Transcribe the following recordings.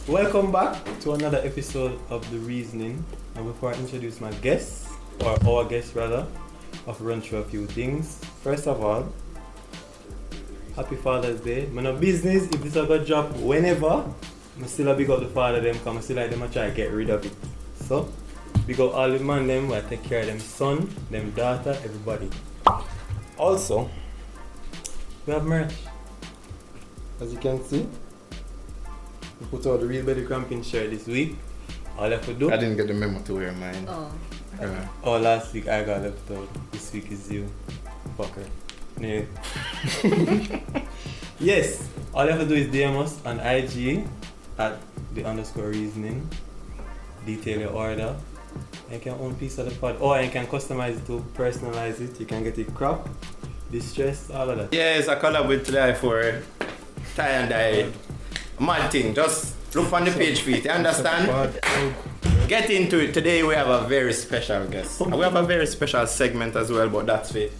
Welcome back to another episode of The Reasoning. And before I introduce my guests, or our guests rather, I'll run through a few things. First of all, Happy Father's Day. I'm no business if this is a drop whenever. I'm still a big up the father them because I still like them and try to get rid of it. So, big up all the man them who take care of them son, them daughter, everybody. Also, we have merch. As you can see, we put out the Real Belly Cramping shirt this week. All I have to do. I didn't get the memo to wear mine. Oh, last week I got left out. This week is you. Fucker. Yeah. Yes, all you have to do is DM us on IG at @the_reasoning. Detail your order. And you can own piece of the pod. Or you can customize it to personalize it. You can get it cropped, distressed, all of that. Yes, I collab with July for tie and dye. Mad thing, just look on the page for it, you understand? Get into it. Today we have a very special guest. And we have a very special segment as well, but that's it.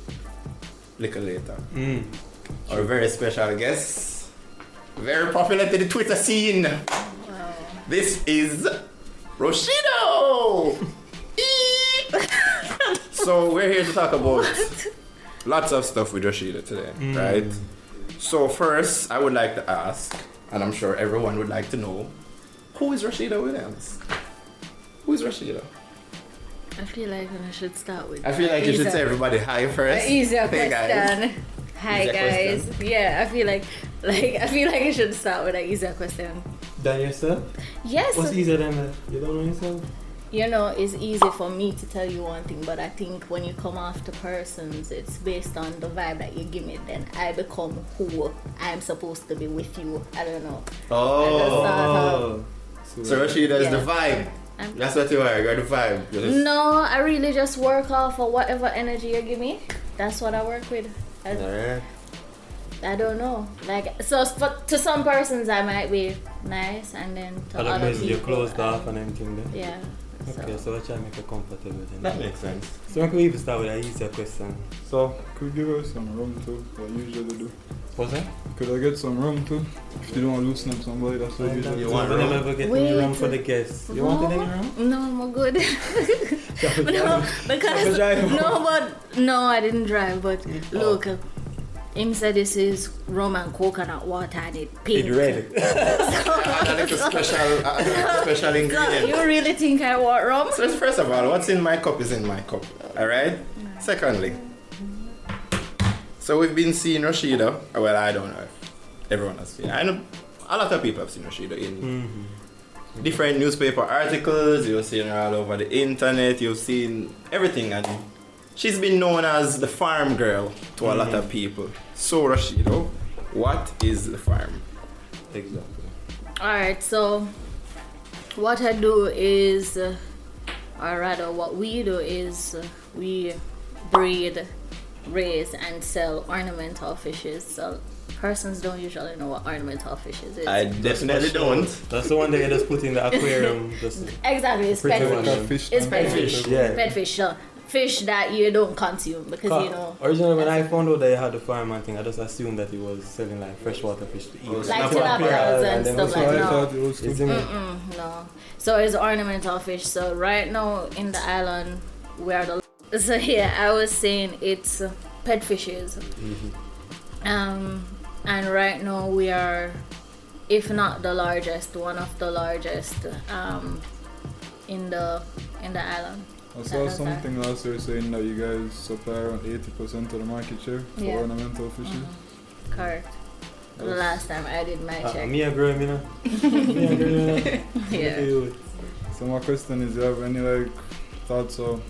Little later. Our very special guest. Very popular to the Twitter scene. Wow. This is Roshedo! So we're here to talk about lots of stuff with Roshedo today, right? So first, I would like to ask, and I'm sure everyone would like to know, who is Roshedo Williams? Who is Roshedo? I feel like I should start with. I feel like you should say everybody hi first. Easier hey question. Guys. Hi easier guys. Question. Yeah, I feel like I should start with an easier question. Than yourself? Yes. What's easier than that? You don't know yourself? You know, it's easy for me to tell you one thing, but I think when you come after persons, it's based on the vibe that you give me. Then I become who I'm supposed to be with you. I don't know. Oh. So Roshedo is the vibe. That's what you are. You're the vibe. No, I really just work off of whatever energy you give me. That's what I work with. I don't know. Like, so to some persons I might be nice, and then to other people you're closed off and everything then? Yeah. Okay, so I try to make it comfortable then. That makes sense. So we can even start with an easier question. So, could you give us some rum too, like you usually do? What's that? Could I get some rum too? If you don't want to loosen up somebody, that's what you usually do. You want rum? Never get any rum for the guests. You wanted any rum? No, I'm good. No, because no, I didn't drive. But look, him said this is rum and coconut water and it pink. It's red. That's a special ingredient. So you really think I want rum? So first of all, what's in my cup is in my cup. Alright? Secondly, so we've been seeing Roshedo. Well, I don't know if everyone has seen. I know a lot of people have seen Roshedo in different newspaper articles. You've seen her all over the internet. You've seen everything, and she's been known as the farm girl to a lot of people. So Roshedo, what is the farm? Exactly. Alright, so what I do is, or rather what we do is, we breed, raise and sell ornamental fishes. So persons don't usually know what ornamental fishes is. I definitely don't. That's the one that you just put in the aquarium. Exactly, it's pet fish. It's pet fish. Yeah. Pet fish. So fish that you don't consume because you know. Originally, when I found out that you had the farm and thing, I just assumed that he was selling like freshwater fish to eat. Like tilapias and stuff like that. No. So it's ornamental fish. So right now in the island, we are the. So yeah, I was saying it's pet fishes. And right now we are, if not the largest, one of the largest in the island. I saw something last year saying that you guys supply around 80% of the market share for ornamental fishes. Correct. The last time I did my check. Me a girl, you know. Yeah. So my question is, do you have any like thoughts of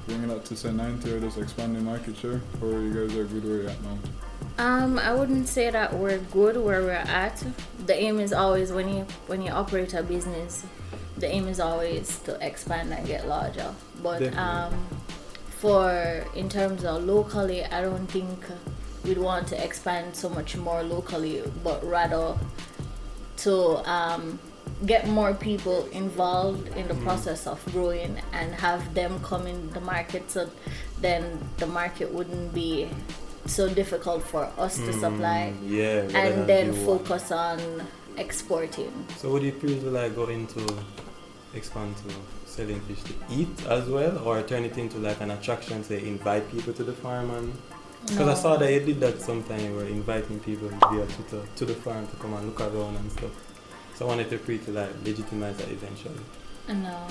bringing that to say 90 or just expanding market share, or you guys are good where you're at now? I wouldn't say that we're good where we're at. The aim is always when you operate a business, the aim is always to expand and get larger. But for in terms of locally, I don't think we'd want to expand so much more locally, but rather to get more people involved in the process of growing and have them come in the market, so then the market wouldn't be so difficult for us to supply, Yeah. rather than and then you want. focus on exporting. So would you previously like go into expand to selling fish to eat as well, or turn it into like an attraction, say invite people to the farm? And because I saw that you did that sometime, you were inviting people via Twitter to the farm to come and look around and stuff. So I wanted to pretty like legitimize that eventually. No,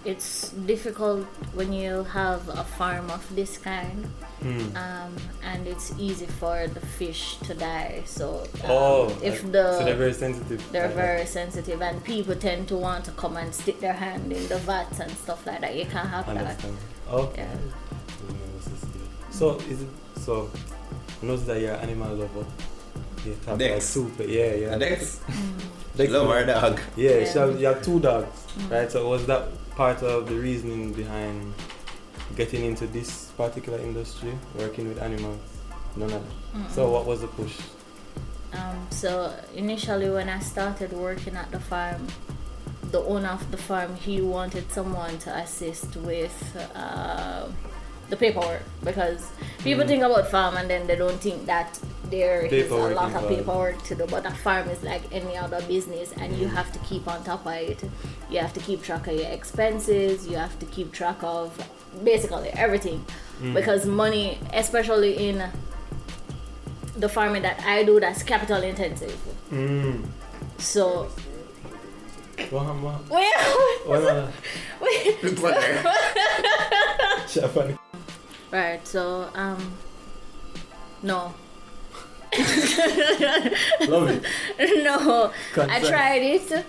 it's difficult when you have a farm of this kind, and it's easy for the fish to die. So so they're very sensitive. They're very sensitive, and people tend to want to come and stick their hand in the vats and stuff like that. You can't have Understand. that. Okay. Yeah. So is it so? I notice that you're an animal lover. You have Dex. like super, yeah. Dex. Dex. Love our dog. Yeah, Yeah. you have 2 dogs, right? So was that part of the reasoning behind getting into this particular industry, working with animals? None of that. So what was the push? So initially when I started working at the farm, the owner of the farm, he wanted someone to assist with the paperwork, because people think about farm and then they don't think that there is a Paperwork lot of involved. paperwork to do, but a farm is like any other business, and you have to keep on top of it. You have to keep track of your expenses, you have to keep track of basically everything, because money, especially in the farming that I do, that's capital intensive. So What? wait. Japanese. Right, so no. Love it. No, I Consent. tried it.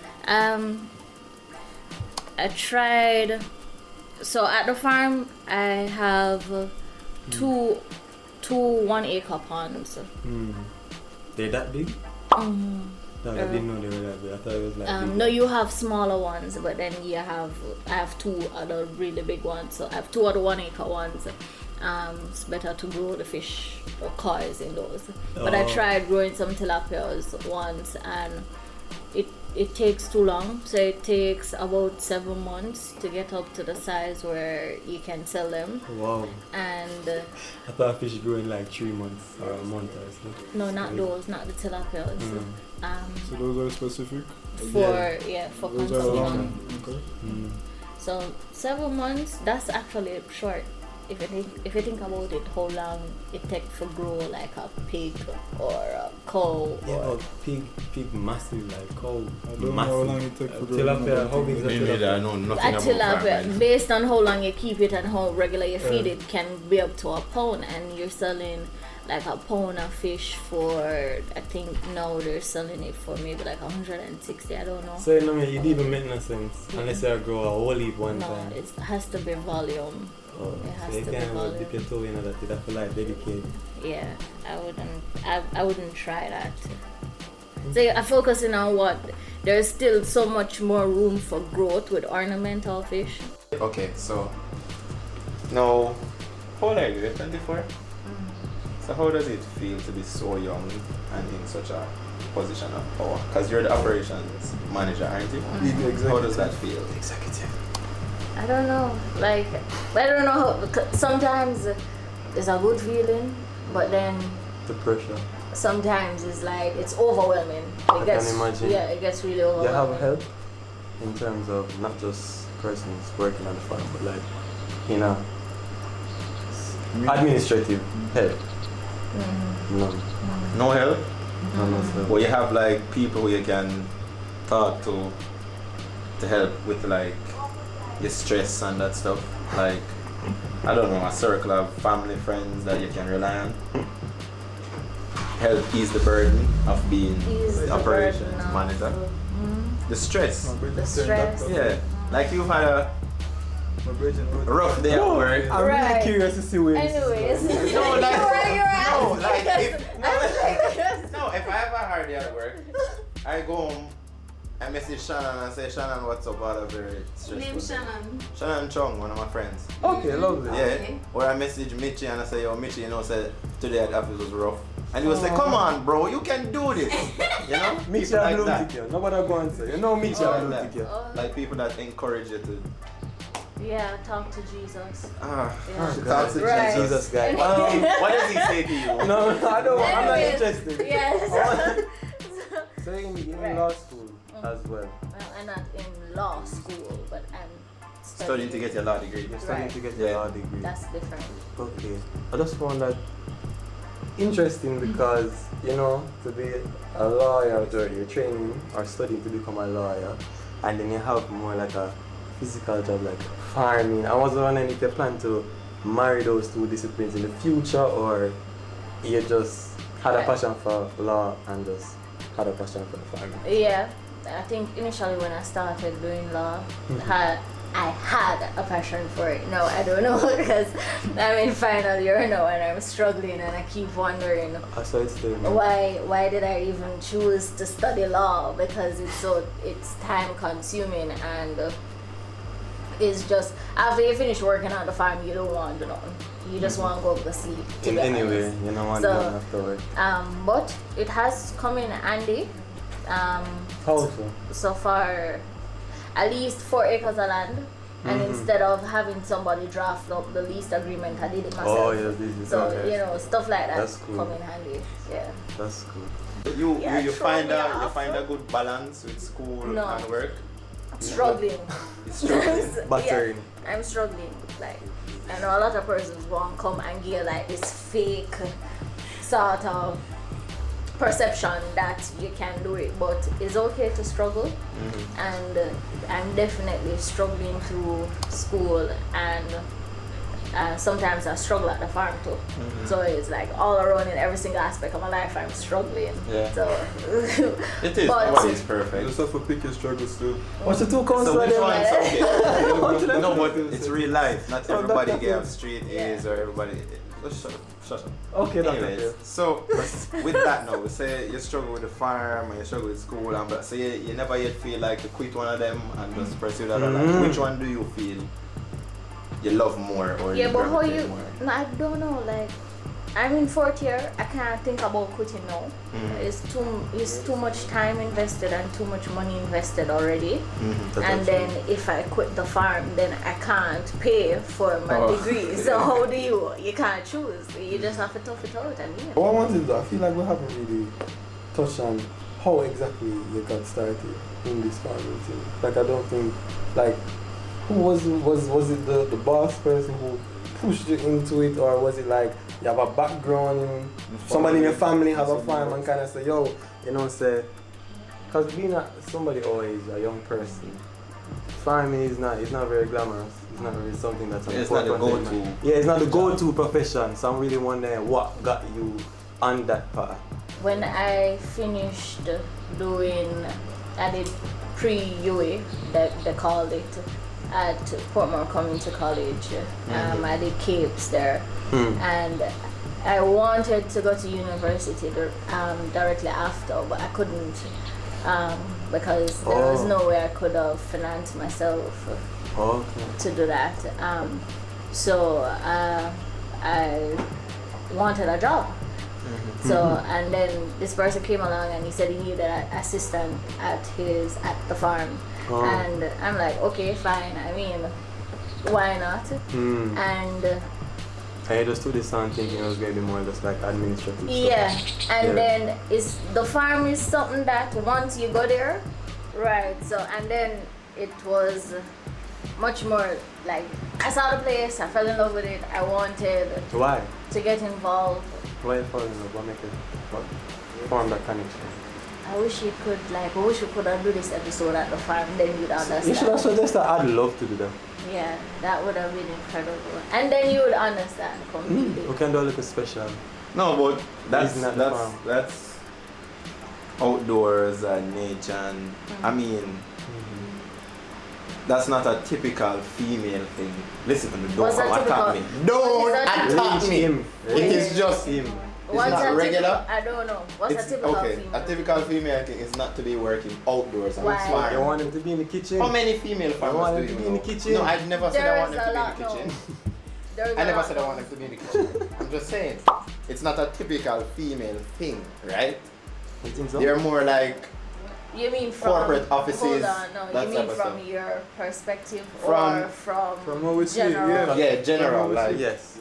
I tried. So at the farm, I have two 1 acre ponds. They're that big? No, I didn't know they were that big. I thought it was like big. No, you have smaller ones, but then I have 2 other really big ones. So I have 2 other 1 acre ones. It's better to grow the fish or koi in those. But I tried growing some tilapias once, and it takes too long. So it takes about 7 months to get up to the size where you can sell them. Wow. And I thought fish grew in like 3 months or a month or so. no, not those, not the tilapias. So those are specific? For Those are long. consumption. Okay. So 7 months, that's actually short. If you think about it, how long it takes to grow like a pig or a cow. Yeah, Or but pig massive like cow. I don't know how long it takes to grow. Tilapia, how big is a Maybe I tilapia? know nothing a about tilapia, farming. based on how long you keep it and how regular you feed it, can be up to a pound, and you're selling like a pound of fish for, I think now they're selling it for maybe like 160, I don't know. So you know me, it even make no sense unless you grow a whole heap one No, time. it has to be volume. Oh, it has so you to be can't volume. dip your toe in that. You have to like dedicate. Yeah, I wouldn't try that. So I focusing on what there's still so much more room for growth with ornamental fish. Okay, so now, how old are you? You're 24? So how does it feel to be so young and in such a position of power? Because you're the operations manager, aren't you? How does that feel? Executive. I don't know, like I don't know how, because sometimes it's a good feeling, but then The pressure. sometimes it's like it's overwhelming. I can imagine. Yeah, it gets really You overwhelming. have help in terms of not just persons working on the farm, but like, you know, administrative help. No, No help? no, sir. But you have like people who you can talk to help with like your stress and that stuff. Like, I don't know, a circle of family, friends that you can rely on. Help ease the burden of being Ease the the operations burden of- manager. The stress. The stress. Yeah. Like you've had a rough day at No, work. I'm Right. really curious to see where Anyways, this is. No, like, you're no, right. like if I have a hard day at work, I go home, I message Shannon and say, Shannon, what's up? What a very stressful Name day." Shannon. Shannon Chung, one of my friends. Okay, lovely. Yeah. Okay. Or I message Mitchie and I say, yo, Mitchie, you know, said today at the office was rough. And he was say, come on, bro, you can do this. You know? Mitchie People and blue that. ticket. Nobody go and say. You know Mitchie and blue Like ticket. that. Like people that encourage you to Yeah, talk to Jesus. Ah, Yeah. talk to Right. Jesus. Jesus guy. What does he say to you? No, I don't. I'm not Anyways, interested. Yes. So in Right. law school as well. Well, I'm not in law school, but I'm Studying to get your law degree. You're studying Right. to get your Yeah. law degree. That's different. Okay. I just found that interesting because, you know, to be a lawyer, or you're training or studying to become a lawyer, and then you have more like a physical job like farming. I was wondering if you plan to marry those two disciplines in the future, or you just had a passion for law and just had a passion for farming. Yeah, I think initially when I started doing law, I had a passion for it. No, I don't know because I'm in final year now and I'm struggling and I keep wondering So it's the why did I even choose to study law, because it's time consuming and it's just after you finish working on the farm you don't want to know. You just want to go to sleep. To be anyway, honest. you know, one So, done afterward. But it has come in handy. How so? So far, at least 4 acres of land, and instead of having somebody draft up the lease agreement, I did it myself. Oh yes, this is So okay. you know, stuff like that That's cool. come in handy. Yeah. That's cool. You Yeah, you throw find me a you off. find a good balance with school No. and work. Struggling. It's struggling. Battering. Yeah, I'm struggling. Like I know a lot of persons won't come and give like this fake sort of perception that you can do it, but it's okay to struggle. And I'm definitely struggling through school, and sometimes I struggle at the farm too. So it's like all around in every single aspect of my life I'm struggling. Yeah. So It is. But- Nobody's You perfect. just have to pick your struggles too. What's the two counts So for which them? one's okay? No, but it's it's real life. Not Oh, everybody Dr. gets Phil. straight Yeah. A's or everybody. Just shut up. Shut up. Okay, Dr. Anyways, Phil. so with that now, say you struggle with the farm and you struggle with school, and but say you never yet feel like to quit one of them and just pursue the other. Like, which one do you feel you love more or yeah, you but how gravitate you? more? No, I don't know. Like I'm in 4th year. I can't think about quitting now. It's too much time invested and too much money invested already. And then if I quit the farm, then I can't pay for my degree. So how do you can't choose. You just have to tough it out and yeah. What I wanted to, I feel like we haven't really touched on how exactly you got started in this farming thing. Like I don't think, like, who was it the boss person who pushed you into it, or was it like you have a background in somebody in your family have a farm and kind of say, yo, you know, say, because being somebody always a young person, farming is not very glamorous. It's not really something that's It's not the important. go-to. Yeah, it's not the go-to profession. So I'm really wondering what got you on that path. When I finished doing, I did pre-UE, they called it, at Portmore Community College. I did CAPES there, and I wanted to go to university directly after, but I couldn't because there was no way I could have financed myself to do that. So I wanted a job. So and then this person came along and he said he needed an assistant at the farm, and I'm like, okay, fine. I mean, why not? And I just do this and thinking it was going to be more just like administrative yeah, stuff. and then the farm is something that once you go there, right? So and then it was much more like I saw the place, I fell in love with it. I wanted Why? to get involved. Why you fall in love? What make it form that connection? I wish we could have do this episode at the farm, then you'd understand. You should have suggested I'd love to do that. Yeah, that would have been incredible. And then you would understand completely. We can do a little special. No, but Isn't that the farm? that's outdoors and nature, and I mean, that's not a typical female thing. Listen to me, don't What's a attack typical- me. Don't attack me. Him. It is just him. It's What's not a regular. I don't know. What's It's a typical okay. female? A typical female thing is not to be working outdoors and Why? farm. You want him to be in the kitchen? How many female want farmers them do to you be in know? the kitchen? No, I'd never said I want them There's to a be in the lot, kitchen. There's I a never lot said I of- want them to be in the kitchen. I'm just saying, it's not a typical female thing, right? You think so? They're more like You mean from corporate offices. Hold on, no. that You type mean of from stuff. your perspective From- or from what we see, general? Yeah, general. Like Yes.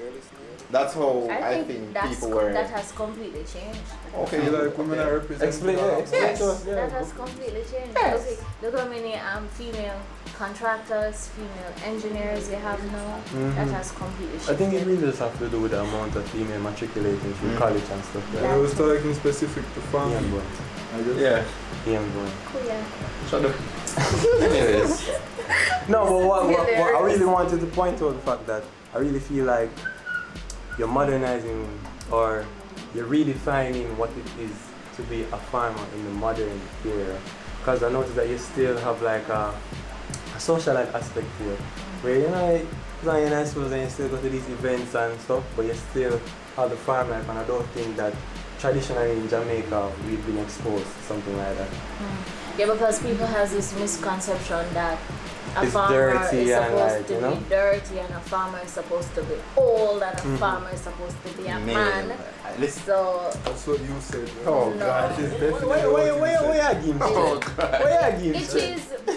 that's how I think that's people were. that has completely changed. Okay. You like women are represented. Explain it. Yes. To us, yeah. That has completely changed. Yes. Okay, look how many female contractors, female engineers you have now. That has completely I shifted. think it really just have to do with the amount of female matriculating through college and stuff. I was talking specific to Ian farming. boy. I guess. Yeah. Ian boy. Cool, yeah. Shut up. Anyways. No, but what I really wanted to point out the fact that I really feel like you're modernizing or you're redefining what it is to be a farmer in the modern era. Because I noticed that you still have like a socialite aspect to it, where you know, you're nice schools and you still go to these events and stuff, but you still have the farm life, and I don't think that traditionally in Jamaica we've been exposed to something like that. Yeah, because people has this misconception that a It's farmer dirty is and supposed like, to you know? be dirty and a farmer is supposed to be old and a farmer is supposed to be a man. Listen. So That's what you said. Right? Oh No. God. It's definitely what you Where said. you against? Oh God. Where you against?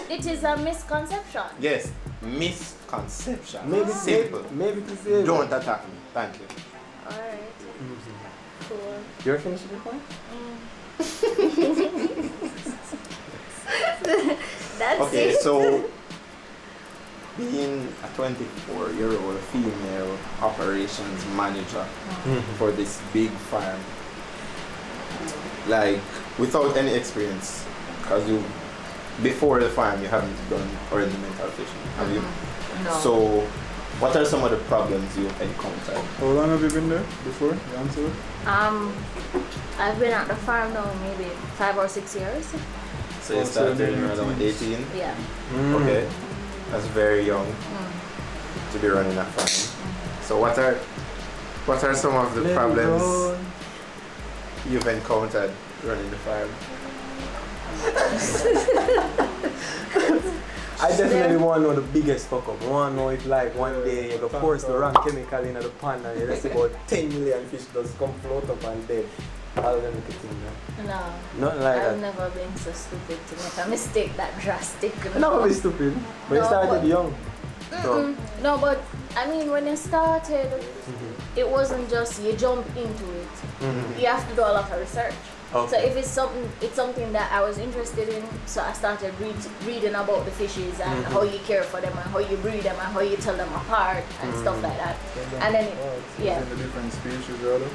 it is a misconception. Yes. Misconception. Maybe Simple. maybe to say Don't attack me. Thank you. Alright. Cool. You're finished with the point? That's Okay, it. so being a 24-year-old female operations manager for this big farm, like without any experience, because you before the farm you haven't done ornamental fishing, have you? No. So, what are some of the problems you've encountered? How long have you been there before? You answer it? I've been at the farm now maybe 5 or 6 years. So you Oh, so started maybe around teens. 18. Yeah. Okay, that's very young to be running a farm. So what are some of the problems you've encountered running the farm? I definitely want to know the biggest fuck up. I want to know if like one day you go force the wrong chemical in the pond and you see about 10 million fish just come float up and dead. All them little things. No. Nothing like I've that. never been so stupid to make a mistake that drastic. Never be stupid. But you No, started but- young. So, No, but I mean, when you started, it wasn't just you jump into it. You have to do a lot of research. Okay. So if it's something that I was interested in, so I started reading about the fishes and how you care for them and how you breed them and how you tell them apart and stuff like that. And then yeah, In the different species, rather.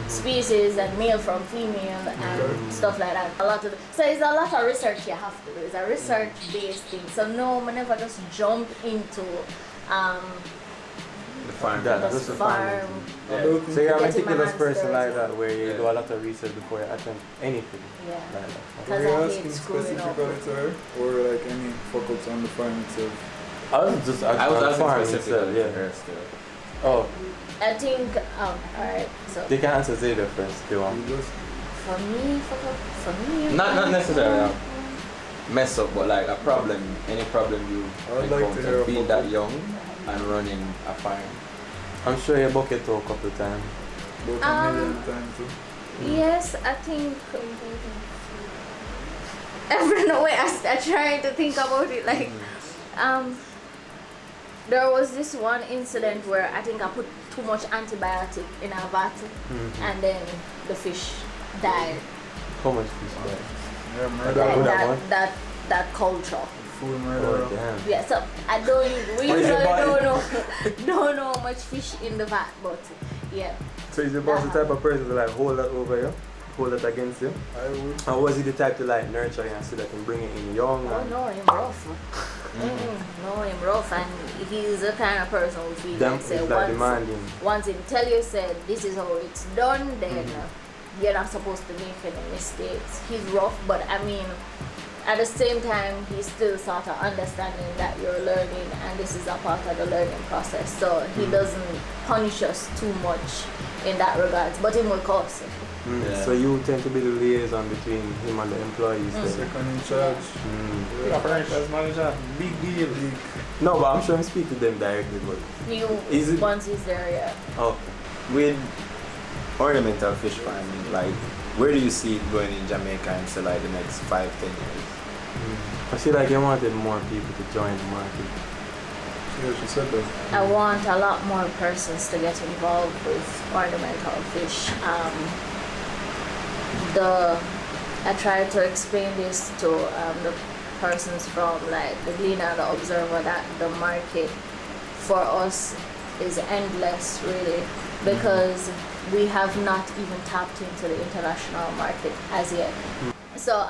species and male from female and stuff like that. So it's a lot of research you have to do. It's a research-based thing. So no, I never just jump into The farm. That- the Just a farm. I don't think so you're a Getting my meticulous hands person like dirty. that where you Yeah. do a lot of research before you attempt anything Yeah. like that. Because Were you I asking hate screwing up. specifically to her, or like any fuck-ups on the farm itself? I was just I was asking farm specifically itself, to yeah. her still. Oh, I think, alright, so they can answer Zeta first if you want. You just for me, Not necessarily mess up, but like a problem, any problem you I would like to hear encounter a being fuck-up. that young and running a farm. I'm sure you bucket to a couple of times. about a million times too. yes, I think, every no way I try to think about it, like, there was this one incident where I think I put too much antibiotic in a vat and then the fish died. How much fish there? Yeah, Like murder. Would And that one? that culture. Full Oh, murder. damn. Yeah, so I don't we What is usually it body? don't know how much fish in the vat, but yeah. So is your boss the type of person to like hold that over you? Hold that against you? I would. Or was he the type to like nurture you and so that can bring it in young? Oh And no, him rough. No, him rough, and he's the kind of person who feels them like say is like once demanding. him tell you said this is how it's done, then you're not supposed to make any mistakes. He's rough, but I mean, at the same time, he's still sort of understanding that you're learning, and this is a part of the learning process. So he doesn't punish us too much in that regards, but he will curse. Yeah. So you tend to be the liaison between him and the employees. then. Second in charge. Mm. Operations manager, big deal. Big. No, but I'm sure I speak to them directly. But He Is it- once he's there, yeah. okay. With ornamental fish farming, like where do you see it going in Jamaica in say like the next 5-10 years? I feel like you wanted more people to join the market. Yeah, she said that. I want a lot more persons to get involved with ornamental fish. I tried to explain this to the persons from like the Gleaner and the Observer that the market for us is endless really, because we have not even tapped into the international market as yet. So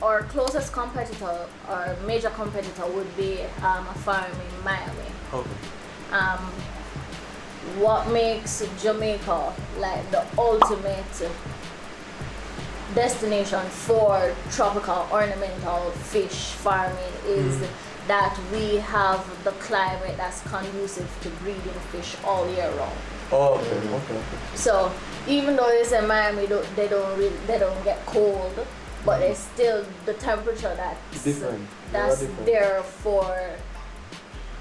our closest competitor or major competitor would be a farm in Miami. Okay. What makes Jamaica like the ultimate destination for tropical ornamental fish farming is that we have the climate that's conducive to breeding fish all year round. Oh, okay. So even though it's in Miami, they don't get cold, but it's still the temperature that's different. there for,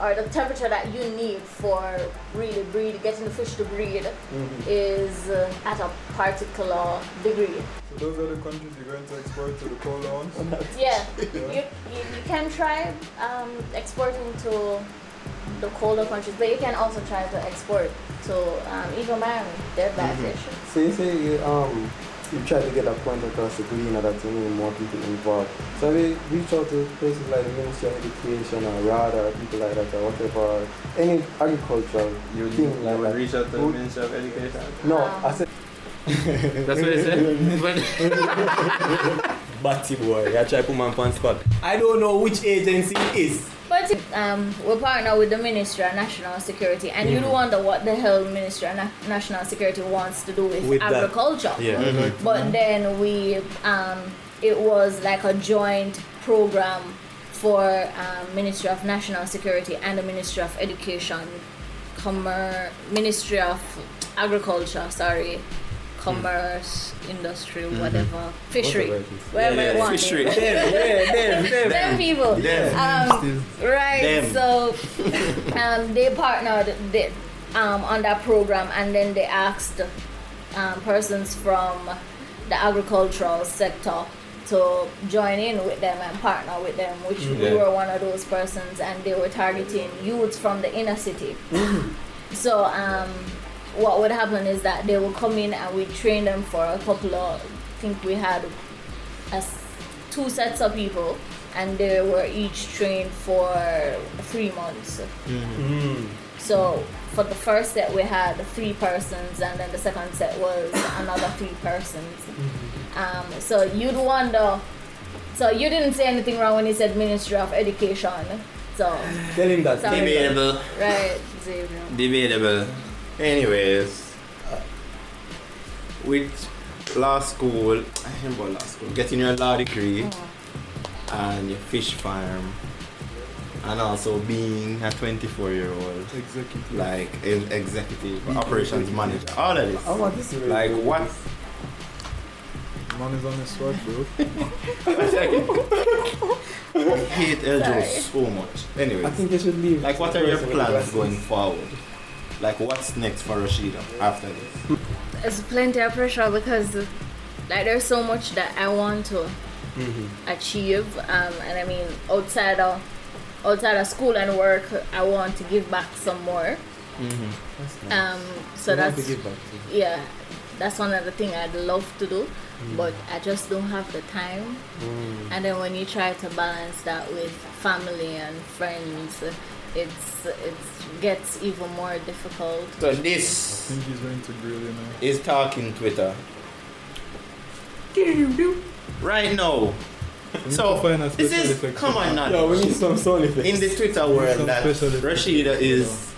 or the temperature that you need for really getting the fish to breed is at a particular degree. So those are the countries you're going to export to the colder ones? Yeah, you can try exporting to the colder countries, but you can also try to export to even Miami. They're bad fish. So you say you try to get a point across the Gleaner that you need more people involved. So we reach out to places like the Ministry of Education or RADA or people like that or whatever, any agricultural thing like would that. reach out to the Ministry of Education? No, I said. That's what it said? Batty boy, I try to put my on spot. I don't know which agency it is. But we partner with the Ministry of National Security, and you wonder what the hell Ministry of National Security wants to do with agriculture. Yeah. But then we, it was like a joint program for Ministry of National Security and the Ministry of Education, Ministry of Agriculture, Commerce, Industry, whatever, Fishery, wherever you want. Fishery. Them people. Right. Them. So they partnered on that program, and then they asked persons from the agricultural sector to join in with them and partner with them, which we were one of those persons, and they were targeting youths from the inner city. So what would happen is that they would come in and we train them for a couple of, I think we had 2 sets of people, and they were each trained for 3 months. So for the first set we had 3 persons, and then the second set was another 3 persons. So you'd wonder, so you didn't say anything wrong when you said Ministry of Education. So Tell him that. Debatable. Right, Xavier. Debatable. Anyways, with law school, getting your law degree and your fish farm, and also being a 24-year-old Executive. like executive operations manager, all of this. I want this to be Like really what? Man is on his swag, bro. I hate Eljo so much. Anyways, I think they should leave. like what are your plans going forward? Like what's next for Roshedo after this? It's plenty of pressure because like there's so much that I want to achieve, and I mean outside of school and work, I want to give back some more. That's nice. So You want that's to give back to. yeah, that's one of the things I'd love to do, but I just don't have the time. And then when you try to balance that with family and friends, it gets even more difficult. So I this think he's going to grill you now. is Talking Twitter. Right now. So find a this special is effect. come on now. Yeah, we need some sound effects. In the Twitter world Some that special effects. Roshedo is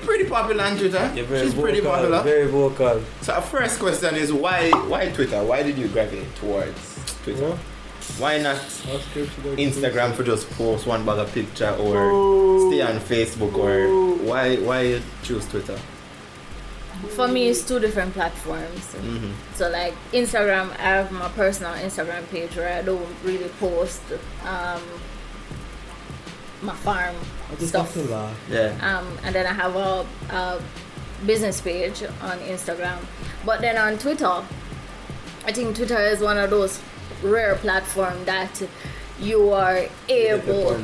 pretty popular on Twitter. You're very She's vocal, pretty popular. Very vocal. So our first question is why Twitter? Why did you gravitate towards Twitter? What? Why not Ask her if she likes Instagram for just post one bag of picture or Oh. stay on Facebook or why you choose Twitter? For me, it's 2 different platforms. So like Instagram, I have my personal Instagram page where I don't really post my farm I just stuff. have to laugh. Yeah. And then I have a business page on Instagram. But then on Twitter, I think Twitter is one of those rare platforms that you are able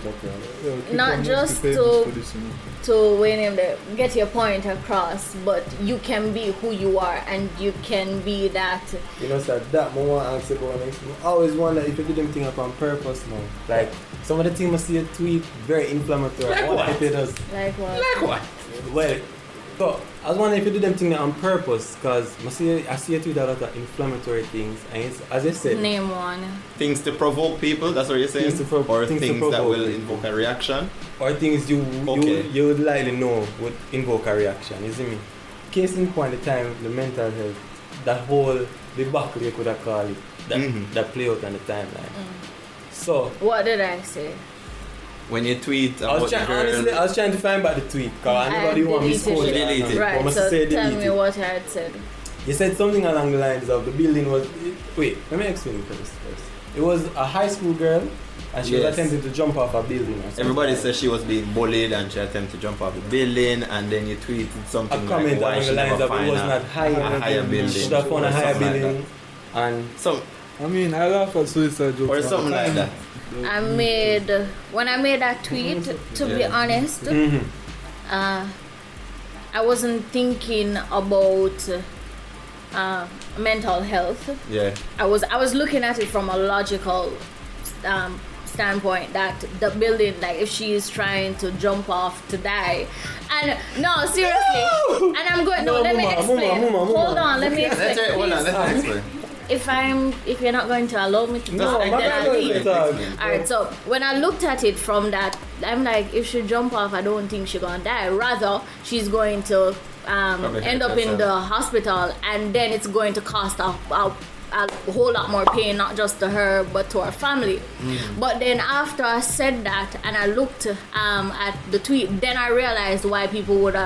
not just to get your point across, but you can be who you are and you can be that. You know, so that more want to ask about next. I always wonder if you do them thing up on purpose now. Like some of the things I see a tweet very inflammatory. Like I wonder what? if it does. Like what? Like what? Well, so I was wondering if you do them things on purpose, because I see a tweet a lot of inflammatory things, and it's, as I said, Name one. Things to provoke people, that's what you're saying? Things to or things things, to that provoke will people. invoke a reaction? or things you Okay. you would likely know would invoke a reaction. You see me? Case in point, the time the mental health, that whole debacle you could have called it, that play out on the timeline. So What did I say? When you tweet I was about trying, the girl, honestly, I was trying to find back the tweet because I never want to misquote deleted it. Right, so tell me what I had said. You said something along the lines of the building was. Wait, let me explain it first. It was a high school girl, and she was Yes. attempting to jump off a building. Or something. everybody says she was being bullied and she attempted to jump off the building, and then you tweeted something A comment like why along she the lines never of it find was a not higher. a higher building. She should have found a or higher something like building, and So, I mean, I laugh at suicide jokes. or all the something like time. that. When I made that tweet, to be Yeah. honest, I wasn't thinking about mental health. Yeah. I was looking at it from a logical standpoint, that the building, like if she is trying to jump off to die, and no, seriously, and I'm going. No, let me explain. Hold on, let me explain. Hold on, please. let me explain. If you're not going to allow me to No, talk, I'm then not I'll going leave. to talk. Alright, so when I looked at it from that, I'm like, if she jump off, I don't think she's gonna die. Rather, she's going to end up in the hospital, and then it's going to cost a whole lot more pain, not just to her but to her family. But then after I said that and I looked at the tweet, then I realized why people would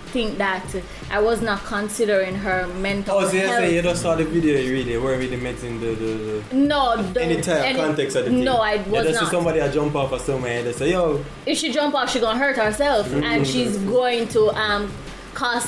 think that I was not considering her mental oh, so you health. say you just saw the video, you really weren't really mentioning the No, any type of context of the thing. No, I You was just see not. somebody a jump off or somewhere and they say, yo, If she jump off, she's gonna hurt herself, and she's going to cause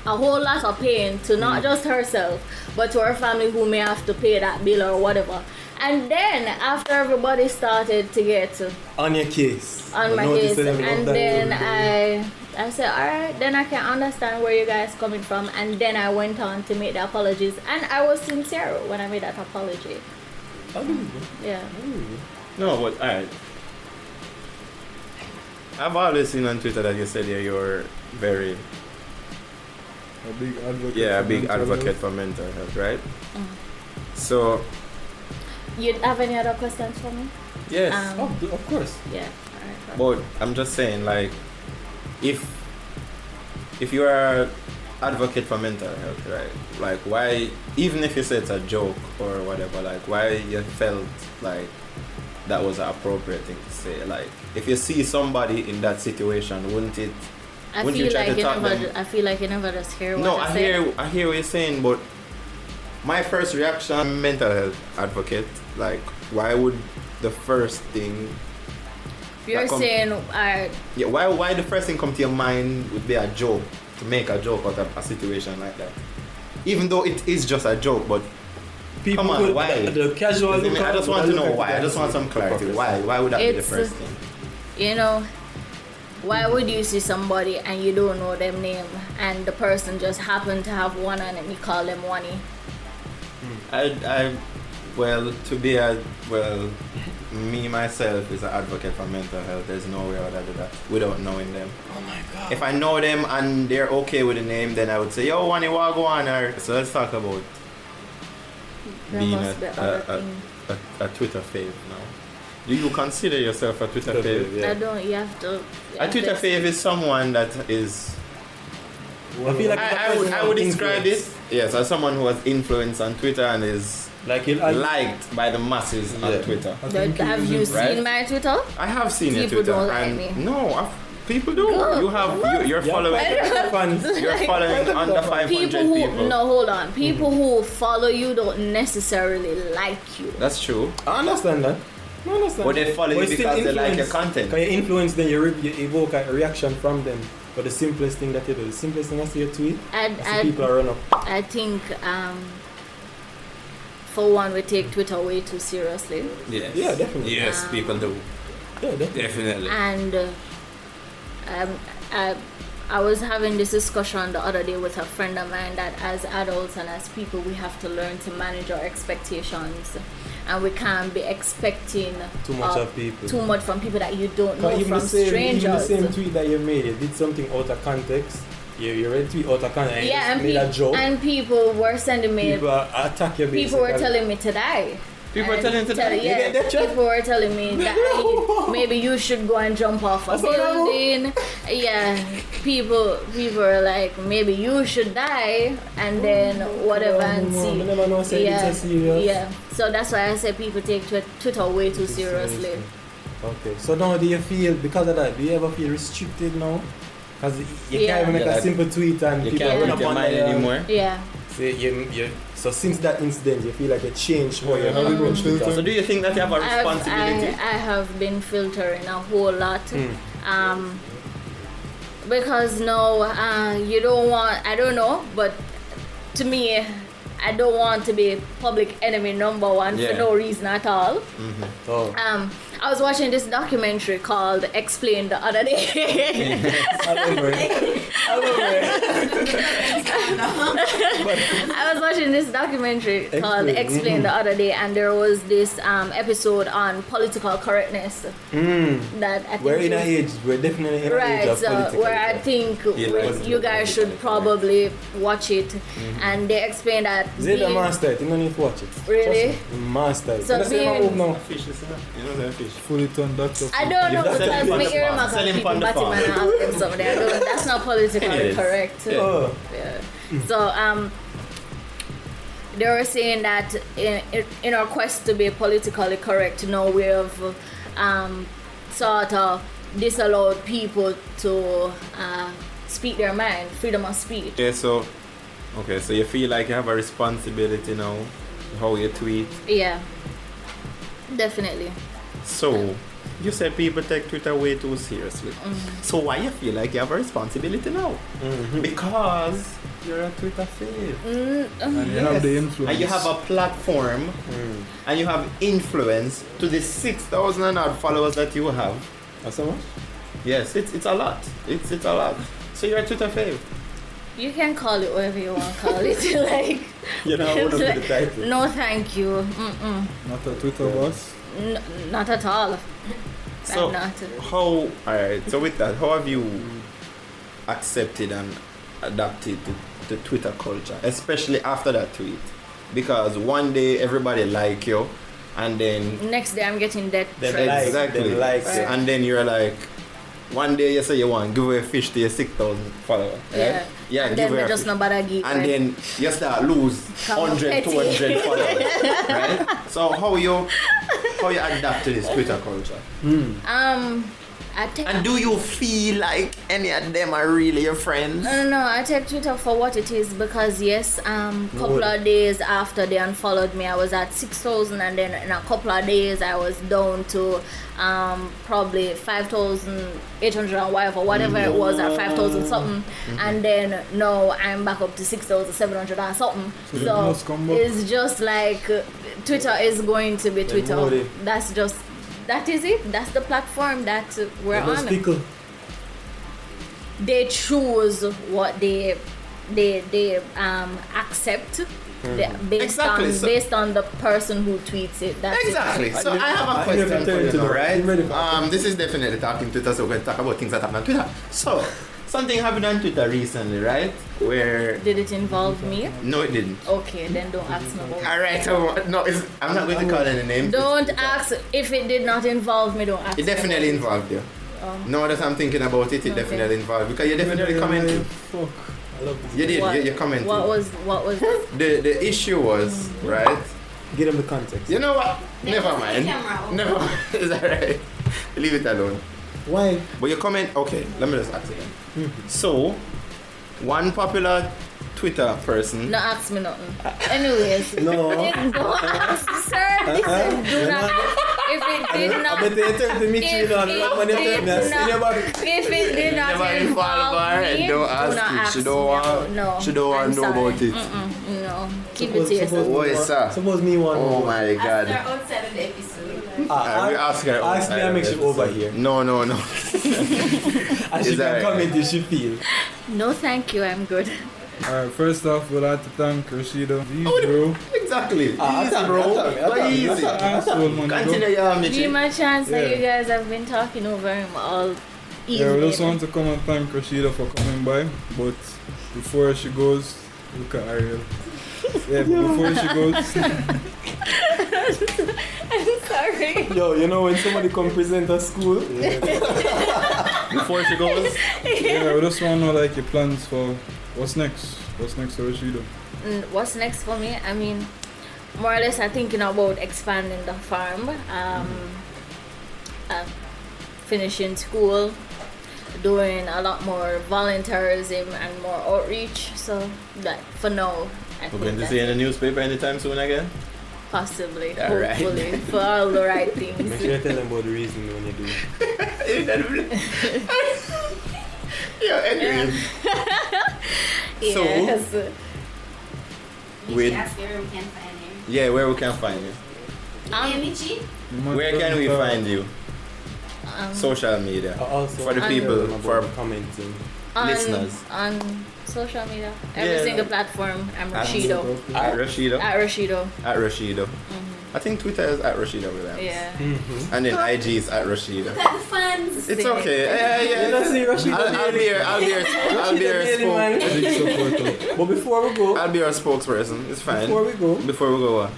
a whole lot of pain to not just herself, but to her family who may have to pay that bill or whatever. And then after everybody started to get on your case. on But my notice case, that them and love that then whole I said, all right, then I can understand where you guys coming from, and then I went on to make the apologies, and I was sincere when I made that apology. I believe you. Yeah. I believe you. No, but alright. I've always seen on Twitter that you said you're very A big advocate. a for big mental advocate health. for mental health, right? So You have any other questions for me? Yes, Um, of course. Yeah. All right. but I'm just saying, like, if you are an advocate for mental health, right? Like, why, even if you say it's a joke or whatever, like, why you felt like that was an appropriate thing to say? Like, if you see somebody in that situation, wouldn't you try to talk them? I feel like you never just hear what No, I I say. hear what you're saying, but my first reaction, I'm a mental health advocate, like, why would the first thing You're that come- saying, Yeah, why the first thing come to your mind would be a joke, to make a joke out of a situation like that? Even though it is just a joke, but People come on, could- why? The casual I look just out, want to look know at why. I it just want some clarity. hypocrisy. Why would that be the It's, first thing? you know, why would you see somebody and you don't know them name, and the person just happened to have one and you call them one-y? Me myself is an advocate for mental health. There's no way I would do that without knowing them. Oh my god. If I know them and they're okay with the name, then I would say, yo, Wani Wagwan. So let's talk about There being must be other things. a Twitter fave now. Do you consider yourself a Twitter fave? Yeah. I don't. You have to. A Twitter fave is someone that is. I feel like I would describe it, yes, as someone who has influence on Twitter and is like it, liked by the masses Yeah. on Twitter. I think Have it you is- Right? seen my Twitter? I have seen your People Twitter, don't like and me. no, people do. Good. You have you're Yeah. following. fans. You're following under 500 People who hold on. People who follow you don't necessarily like you. That's true. I understand that. I understand. But they follow you it's still because they like your influence. content. Can you influence them? You evoke a reaction from them. But the simplest thing that you do, the simplest thing I see you tweet, people are run up. I think for one, we take Twitter way too seriously. Yes. Yeah, definitely. Yes, people do. Yeah, definitely. Definitely. And I was having this discussion the other day with a friend of mine that as adults and as people, we have to learn to manage our expectations. And we can't be expecting Too much of people. Too much from people that you don't know, even from strangers. Even the same tweet that you made, you did something out of context. You read tweet out of context and yeah, you made a joke. And people were sending me... People attack your People were telling me to die. People were telling you to die? Yeah, You get that chat? people were telling me that maybe you should go and jump off a building. Yeah, people were like, maybe you should die and then whatever and see. I never know say it's so serious. Yeah, so that's why I say people take Twitter way too seriously. Okay, so now do you feel, because of that, do you ever feel restricted now? Because you can't even make a simple tweet and you people can't run read up your on mind anymore. Yeah. So since that incident, you feel like you changed how you approach Twitter. So do you think that you have a responsibility? I have been filtering a whole lot. Because no, you don't want, I don't know, but to me, I don't want to be public enemy number one for no reason at all. Mm-hmm. Oh. I was watching this documentary called Explain the other day. I was watching this documentary called Explain the other day, and there was this episode on political correctness. That I think we're in an age, we're definitely in an age of political where I think you guys should probably watch it. And they explain that. Zeta master it, you don't need to watch it. Really? Master it. So Fully turned doctor. I don't know because my ear mark Sell him people on the Batman farm. and all them stuff there. That's not politically It is. correct. Yeah. Oh. Yeah. So they were saying that in our quest to be politically correct, now we have sort of disallowed people to speak their mind, freedom of speech. Yeah, so you feel like you have a responsibility now, how you tweet. Yeah, definitely. So you said people take Twitter way too seriously. So why you feel like you have a responsibility now? Because you're a Twitter fave. And you have the influence. And you have a platform and you have influence to the 6,000 and odd followers that you have. That's so much? Yes, it's a lot. It's a lot. So you're a Twitter fave. You can call it whatever you want to call it. Like, You know, I wouldn't be the title. no, thank you. Not a Twitter boss. Not at all. So I'm not. alright, so with that, how have you accepted and adapted to the Twitter culture, especially after that tweet? Because one day everybody like you, and then Next day I'm getting dead Them threats. like, exactly, them like, Right. and then you're like, one day you say you want to give away fish to your 6,000 followers, right? Yeah. And give then away they a just fish. not bad give. And then you start lose Come 100, petty. 200 followers, right? So how you adapt to this Twitter culture? I take. And do you feel like any of them are really your friends? No, I take Twitter for what it is because yes, couple of days after they unfollowed me, I was at 6,000, and then in a couple of days I was down to probably 5,800 and whatever it was, at 5,000 something, and then now I'm back up to 6,700 and something. So it's just like Twitter is going to be Twitter. That is it. That's the platform that we're on. Fickle. They choose what they accept based on the person who tweets it. That's Exactly. It. So I have a question for you now, right? This is definitely talking Twitter, so we're going to talk about things that happen on Twitter. So something happened on Twitter recently, right? Where Did it involve me? no, it didn't. Okay, then don't ask me about it. All right. So no, I'm not going to call any names. Don't ask if it did not involve me. Don't ask. It definitely me involved you. Now that I'm thinking about it, it Okay. definitely involved because you definitely commented. Fuck. I love this. You did. What? You commented. What was The issue was right. Give them the context. You know what? Never mind. Never mind. It's alright. Leave it alone. Why? But you comment. Okay, let me just ask again. So, one popular Twitter person. not ask me nothing. Anyways. No. Don't ask, sir. Listen, do not. If it did not. I bet they tell me If it did not not never involve her me, and don't ask you. She don't want. No, She don't want I'm to know sorry. about it. No, keep it to yourself. Oh, yes, sir. Suppose me one. Oh my Ask God. her outside of the episode. We ask her. Ask me and make sure over here. No. And she Is that can right? comment if she feel. No, thank you. I'm good. Alright, first off, we'd like to thank Roshedo. Oh, Bro. Exactly. I Easy, bro. Easy. Asshole, man. Continue, yeah, Give Michi. my chance that Yeah. you guys have been talking over him all Yeah, we just evening. want to come and thank Roshedo for coming by. But before she goes, look at Ariel. Yeah, but before she goes, I'm sorry. Yo, you know when somebody come present at school? Before she goes, yeah, we just want to know like your plans for what's next. What's next for Roshedo? What's next for me? I mean, more or less, I'm thinking about expanding the farm, finishing school, doing a lot more volunteerism and more outreach. So, that for now, I we're think going to that's see in the newspaper anytime soon again. possibly, Yeah, right. hopefully, for all the right Make things. sure you tell them about the reason when you do it. Yeah, anyway. So, Yes. Michi, With- ask her where we can find him. yeah, where we can find you? Hey, Michi? Where can we find you? Social media. Also, For the tell people, them for about commenting. listeners. On social media, every Yeah. single platform, I'm At- Roshedo. At Roshedo. At Roshedo. At Roshedo. I think Twitter is at Roshedo Williams. Yeah. And then IG is at Roshedo. Look at the fans. It's okay. You don't see Roshedo I'll be your daily, man. Big supporter. But before we go, I'll be your spokesperson. It's fine. before we go, Before we go,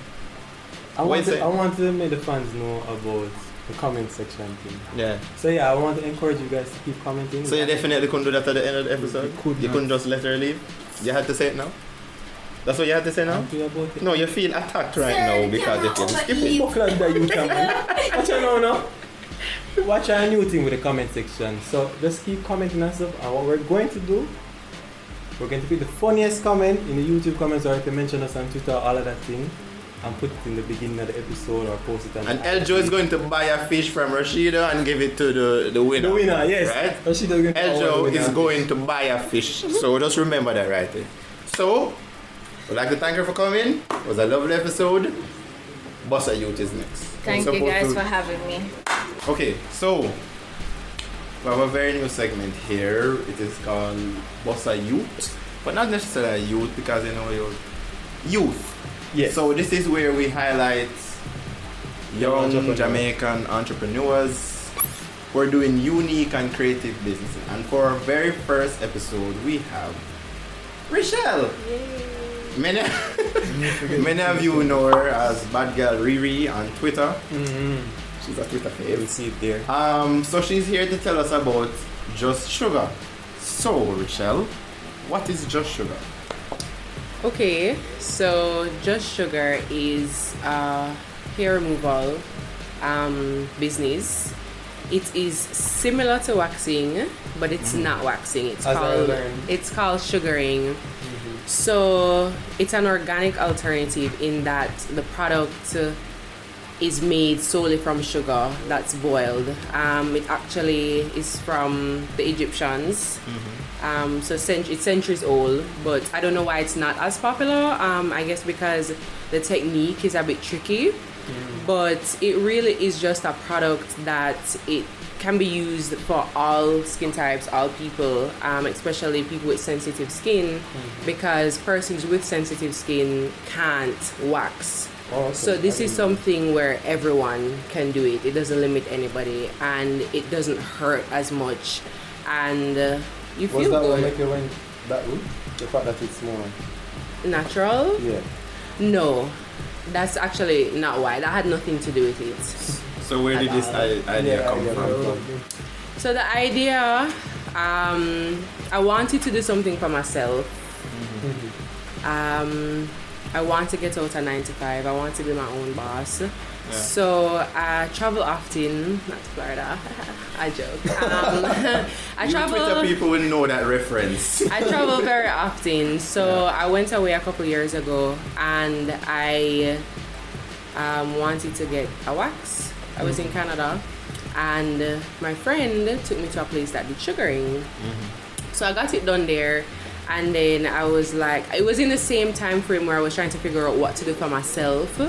What is it? I want to make the fans know about the comment section thing. yeah. So yeah, I want to encourage you guys to keep commenting. So you definitely couldn't do that at the end of the episode? You couldn't just let her leave? You had to say it now? That's what you had to say now? Happy about it. No, you feel attacked right Sir, now the because you camera feel skip overheat. it. Fuck like that, you can, man. Watch out now. Watch our new thing with the comment section. So just keep commenting and stuff. And what we're going to do, we're going to pick the funniest comment in the YouTube comments, or if you mention us on Twitter, all of that thing, and put it in the beginning of the episode or post it on And the Eljo is going to buy a fish from Roshedo and give it to the winner. The winner, yes. Right? Roshedo is going to award the Eljo winner. is going to buy a fish. So just remember that right there. So, we'd like to thank her for coming. It was a lovely episode. Bossa Yute is next. Thank So you guys supposed for to- having me. Okay, so we have a very new segment here. It is called Bossa Youth, but not necessarily youth because youth. Yes. So this is where we highlight young entrepreneurs. Jamaican entrepreneurs who are doing unique and creative businesses. And for our very first episode, we have Richelle. Many, many of you know her as Bad Girl Riri on Twitter. She's a Twitter You will fave. see it there. So she's here to tell us about Just Sugar. So, Richelle, what is Just Sugar? Okay, so Just Sugar is a hair removal business. It is similar to waxing, but it's not waxing. As I learned. It's called sugaring. So it's an organic alternative in that the product is made solely from sugar that's boiled. It actually is from the Egyptians. So it's centuries old, but I don't know why it's not as popular. I guess because the technique is a bit tricky. But it really is just a product that it can be used for all skin types, all people, especially people with sensitive skin, because persons with sensitive skin can't wax. Oh, okay. So this is something where everyone can do it. It doesn't limit anybody, and it doesn't hurt as much, and you Was feel that what good. make you went that route? The fact that it's more. Natural? Yeah. No, that's actually not why. That had nothing to do with it. So where did this idea come from? So the idea, I wanted to do something for myself. I want to get out of 9 to 5. I want to be my own boss. So I travel often, not to Florida. I joke. I You travel. Twitter people will know that reference. I travel very often. So I went away a couple years ago, and I wanted to get a wax. I was in Canada, and my friend took me to a place that did sugaring. So I got it done there, and then I was like, it was in the same time frame where I was trying to figure out what to do for myself.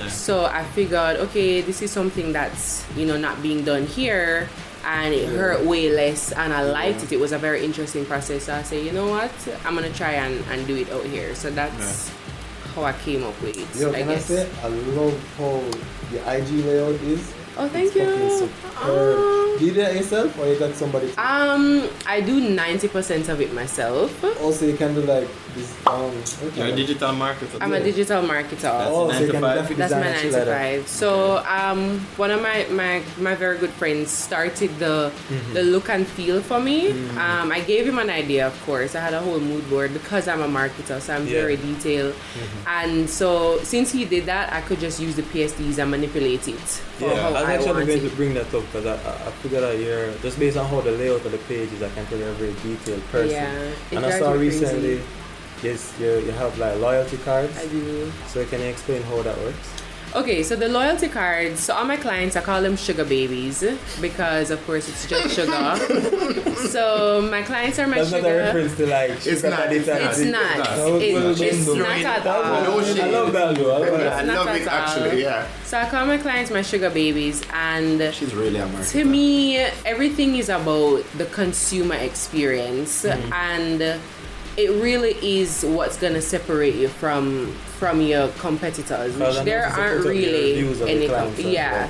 So I figured, okay, this is something that's, you know, not being done here, and it hurt way less, and I liked it. It was a very interesting process. So I said, you know what, I'm gonna try and do it out here. So that's how I came up with it. Yo, can I say, I love how the IG layout is. Oh, thank It's you. fucking superb. Do you do that yourself, or you got somebody to I do 90% of it myself. Also, you can do like this. You're a digital marketer. I'm a digital marketer. Oh, so you can 9 to 5. graphic That's design my and 9 shit to like that. 5. So one of my very good friends started the look and feel for me. I gave him an idea, of course. I had a whole mood board because I'm a marketer, so I'm very detailed. And so since he did that, I could just use the PSDs and manipulate it for Yeah, how I was I actually want going it. to bring that up because I figured out you're just based on how the layout of the page is, I can tell you're a very detailed person. Yeah, it And I drives saw me recently, crazy. yes, you have like loyalty cards. I do. So can you explain how that works? Okay, so the loyalty cards, so all my clients, I call them sugar babies because, of course, it's just sugar. So my clients are my That's sugar. not a reference to like It's sugar not, daddy it's type It's thing. not. No, It's no, not at all. No shade. I love that though. I love that. I Not love at it all. actually, yeah. So I call my clients my sugar babies, and She's really a marketer. to me, everything is about the consumer experience, and it really is what's gonna separate you from your competitors, Because which I there noticed you aren't put up your really reviews of the any. clients and Yeah.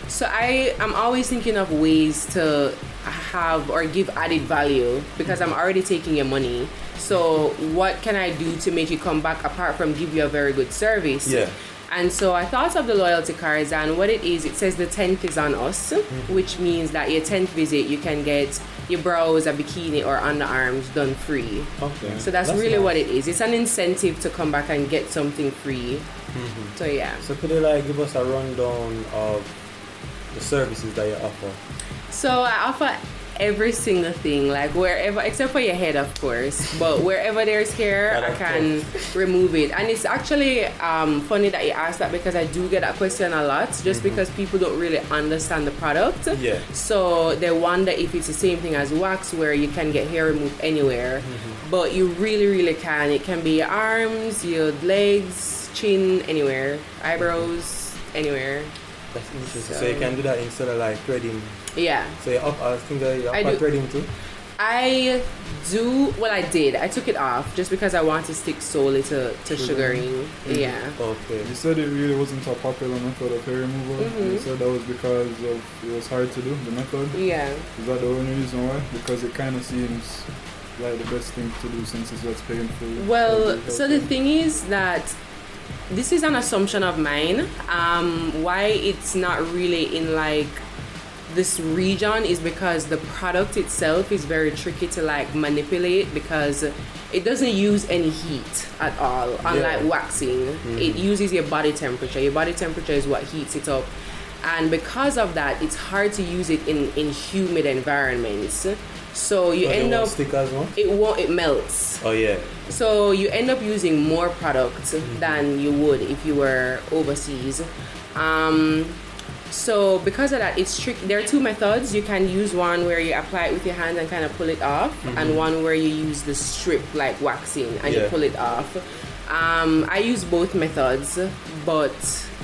So I'm always thinking of ways to have or give added value because I'm already taking your money. So what can I do to make you come back apart from give you a very good service? Yeah. And so I thought of the loyalty cards, and what it is, it says the 10th is on us, which means that your 10th visit, you can get your brows, a bikini, or underarms done free. Okay. So that's really what it is. It's an incentive to come back and get something free. So yeah. So could you like give us a rundown of the services that you offer? So I offer every single thing, like wherever, except for your head, of course, but wherever there's hair, I can remove it. And it's actually funny that you asked that because I do get that question a lot, just because people don't really understand the product. Yeah. So they wonder if it's the same thing as wax, where you can get hair removed anywhere, but you really, really can. It can be your arms, your legs, chin, anywhere, eyebrows, anywhere. That's interesting. So you can do that instead of like threading. Yeah. So you up, I think that you I offer do. threading too. I do. Well, I did. I took it off just because I want to stick solely to sugaring. Yeah. Okay. You said it really wasn't a popular method of hair removal. You said that was because of it was hard to do, the method. Yeah. Is that the only reason why? Because it kind of seems like the best thing to do since it's what's painful. Well, so the thing is that this is an assumption of mine. Why it's not really in like this region is because the product itself is very tricky to like manipulate because it doesn't use any heat at all, unlike waxing. It uses your body temperature. Your body temperature is what heats it up, and because of that, it's hard to use it in humid environments. So you end up stick as well? it melts. Oh yeah. So you end up using more product than you would if you were overseas. So because of that, it's tricky. There are two methods. You can use one where you apply it with your hand and kind of pull it off, and one where you use the strip like waxing and you pull it off. I use both methods, but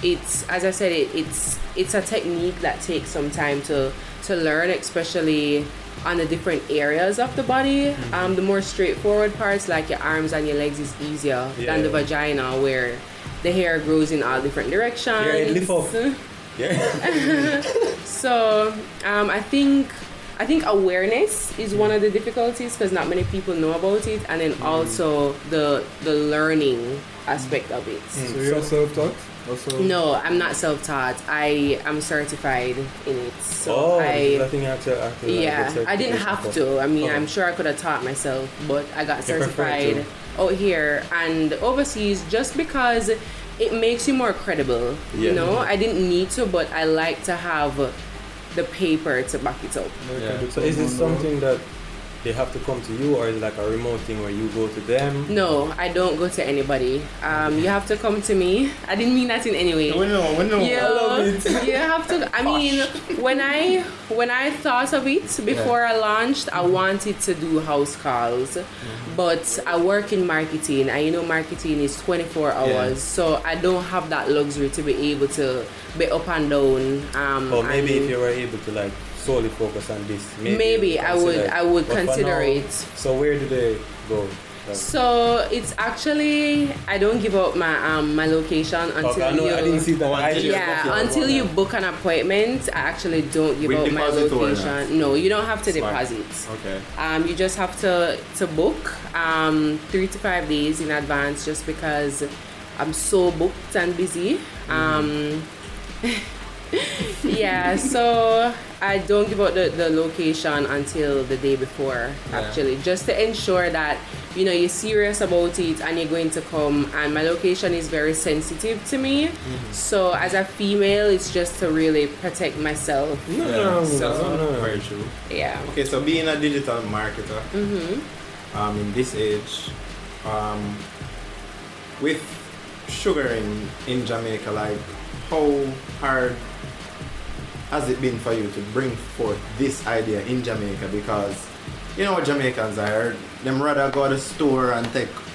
it's, as I said, it's a technique that takes some time to learn, especially on the different areas of the body. The more straightforward parts like your arms and your legs is easier than the vagina, where the hair grows in all different directions. Yeah, it lift up. Yeah. So I think awareness is one of the difficulties because not many people know about it, and then also the learning aspect of it. So you're self-taught? Also? No, I'm not self-taught. I am certified in it. So I think actually I didn't have to. I mean, I'm sure I could have taught myself, but I got certified out here and overseas just because it makes you more credible. You know, I didn't need to, but I like to have the paper to back it up. Yeah. So is this something that they have to come to you, or is it like a remote thing where you go to them? No, I don't go to anybody. You have to come to me. I didn't mean that in any way. We know. You, I love it. you have to. I mean, when I thought of it before I launched, I wanted to do house calls, but I work in marketing, and you know, marketing is 24 hours, Yeah. so I don't have that luxury to be able to be up and down. Or maybe and if you were able to like solely focus on this, maybe you I would But for consider now, it. So where do they go? Like, So it's actually, I don't give out my location until okay, I know, you. I didn't see that. I just Yeah, booked it until one you night. book an appointment, I actually don't give With out my deposit or location. No, you don't have to Smart. deposit. Okay. You just have to book 3 to 5 days in advance, just because I'm so booked and busy. Yeah, so I don't give out the location until the day before, actually, just to ensure that, you know, you're serious about it and you're going to come. And my location is very sensitive to me. So as a female, it's just to really protect myself. No. Very true. Yeah. Okay, so being a digital marketer, in this age, with sugar in Jamaica, like, how hard has it been for you to bring forth this idea in Jamaica? Because you know what Jamaicans are, them rather go to the store and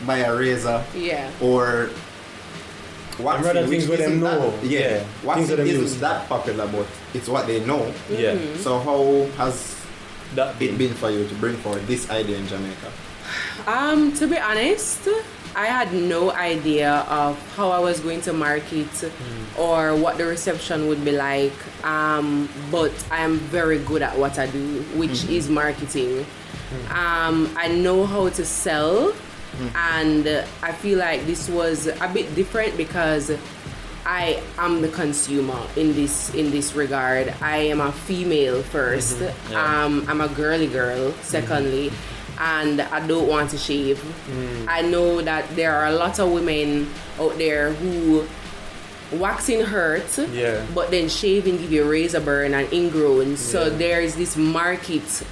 buy a razor, Yeah. or waxing, rather which things where they isn't know. that, Yeah, things waxing that they isn't use. that popular, but it's what they know. Yeah. So how has That it been for you to bring forward this idea in Jamaica? To be honest, I had no idea of how I was going to market or what the reception would be like. But I am very good at what I do, which is marketing. I know how to sell, and I feel like this was a bit different because I am the consumer in this regard. I am a female first. I'm a girly girl secondly, and I don't want to shave. I know that there are a lot of women out there who waxing hurts, but then shaving give you a razor burn and ingrown. So there is this market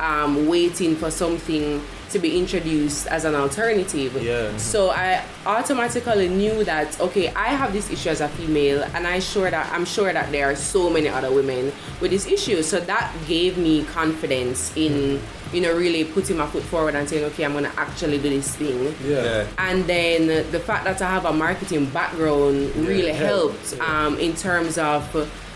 waiting for something to be introduced as an alternative. So I automatically knew that, okay, I have this issue as a female, and I'm sure that there are so many other women with this issue. So that gave me confidence in, you know, really putting my foot forward and saying, okay, I'm gonna actually do this thing. And then the fact that I have a marketing background really helped in terms of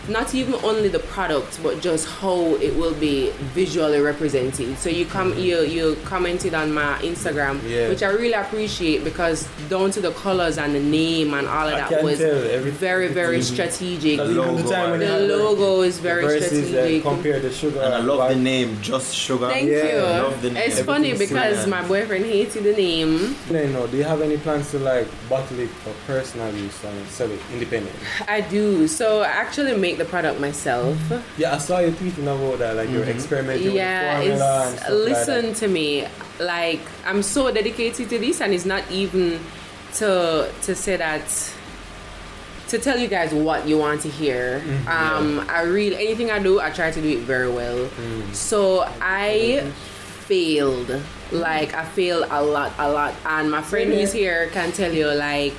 not even only the product, but just how it will be visually represented. So you commented on my Instagram, which I really appreciate, because down to the colors and the name and all of that was very, very strategic. The logo is very strategic. Compared to sugar. And I love the name, Just Sugar. Thank you. I love the name. It's funny because my boyfriend hated the name. No, do you have any plans to like bottle it for personal use and sell it independently? I do. So I actually make the product myself. Yeah, I saw you tweeting about that, like you're experimenting with the formula and stuff listen like that. to me. Like, I'm so dedicated to this, and it's not even to say that, to tell you guys what you want to hear. I really, anything I do, I try to do it very well. So I failed. Like, I failed a lot. And my friend who's here can tell you, like,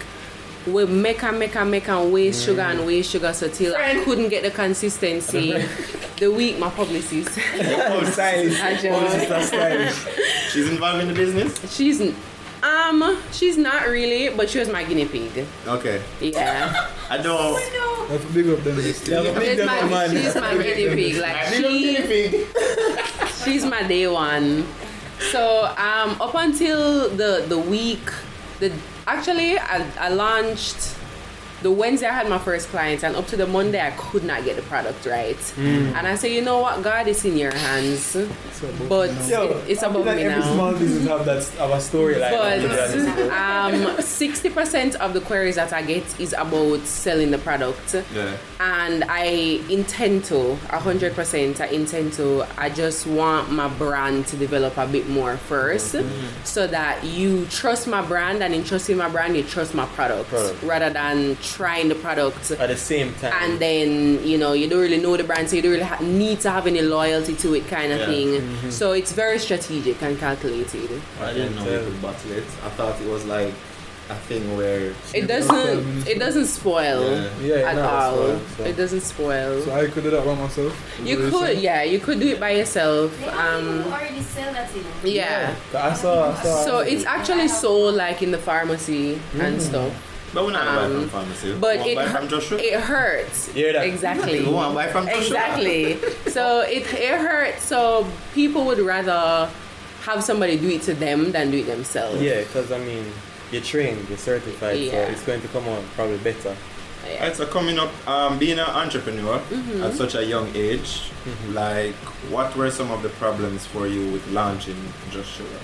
we make and waste sugar and waste sugar, so till I couldn't get the consistency. The week my publicist. She's involved in the business? She's not really, but she was my guinea pig. Okay. Yeah. I don't. That's a big up them this She's my guinea pig. Like she's my day one. So up until the week, actually I launched the Wednesday. I had my first client, and up to the Monday I could not get the product right. And I said, you know what, God is in your hands, but it's above me now. Every small business have a story like But that. 60% of the queries that I get is about selling the product. And I intend to, 100%, I just want my brand to develop a bit more first, so that you trust my brand, and in trusting my brand, you trust my product. rather than trying the product At the same time. and then you don't really know the brand, so you don't really need to have any loyalty to it kind of thing. So it's very strategic and calculated. I didn't know you could bottle it. I thought it was like a thing where It doesn't spoil Yeah, at no, all. spoil, so. It doesn't spoil. So I could do that by myself. You could, you could do it by yourself. They have people who already sell that, you know. Yeah. I saw. So it's actually sold like in the pharmacy and stuff. But we're not buy from pharmacy. But We buy from Joshua. it hurts. Hear that? Exactly. We want to buy from Joshua. Exactly. So it hurts. So people would rather have somebody do it to them than do it themselves. Yeah, because I mean, you're trained, you're certified, so Yeah. it's going to come out probably better. Yeah. Alright, so coming up, being an entrepreneur at such a young age, like, what were some of the problems for you with launching Just Sugar?